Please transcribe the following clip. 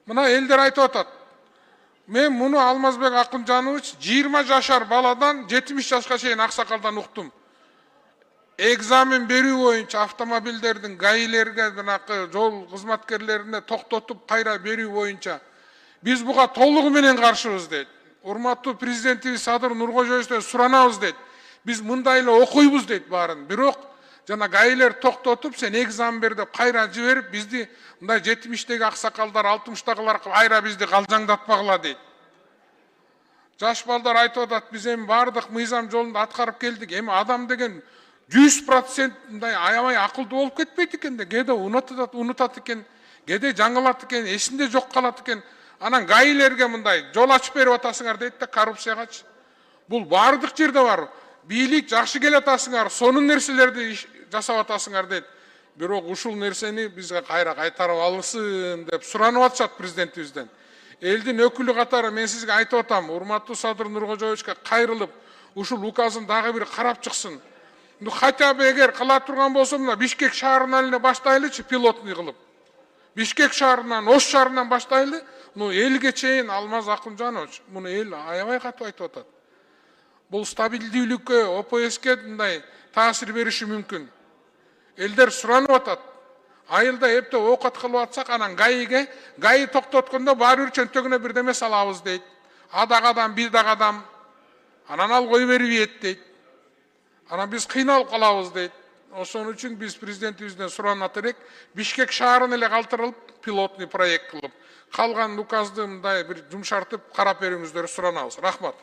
Мына элдер айтып атат. Мен муну Алмазбек Акынжанович 20 жашар баладан 70 жашка чейин аксакалдан уктум. Экзамен берүү боюнча автомобилдердин гаилерге жанакы жол кызматкерлерине токтотуп кайра берүү боюнча биз буга толугу менен каршыбыз дейт. Урматтуу президентибиз Садыр Нуркожоевичтен суранабыз дейт. Биз мындай эле окуйбуз дейт баарын. Бирок жана гаилер токтотуп сен экзамен бер деп кайра жиберип бизди мындай 70-теги аксакалдар 60-тагылар кайра бизди калжаңдатпагыла дейт. Жаш балдар айтып атат, биз эми бардык мыйзам жолунда аткарып келдик. Эми адам деген 100% мындай аябай акылдуу болуп кетпейт экен да, кээде унутат экен, кээде жаңылат экен, эсинде жок калат экен. Анан гаилерге мындай жол ачып берип атасыңар дейт да, коррупциягачы. Бул бардык жерде бар. Бийлик жакшы келе атасыңар, сонун нерселерди жасап атасыңар дейт. Бирок ушул нерсени бизге кайра кайтарып алсын деп суранып атышат президентибизден. Элдин өкүлү катары мен сизге айтып атам, урматтуу Садыр Нуркожоевичке кайрылып, ушул указын дагы бир карап чыксын. Хотя бы эгер кыла турган болсо, мына Бишкек шаарынан эле баштайлычы пилотный кылып. Бишкек шаарынан, Ош шаарынан баштайлы. Элге чейин Алмаз Акынжанович, муну эл аябай катуу айтып атат. Бул стабилдүүлүккө, ОПСке мындай таасир бериши мүмкүн. Элдер суранып атат. Айылда эптеп оокат кылып атсак, анан гаи токтоткондо баары бир чөнтөгүнө бирдеме салабыз дейт. Адак адам, бир дагы адам. Анан ал кой берип дейт. Анан биз кыйналып калабыз дейт. Ошон үчүн биз президентибизден суранат элек, Бишкек шаарын эле калтырылып, пилотный проект кылып, калган указды мындай бир жумшартып карап берүүңүздөрү суранабыз. Рахмат.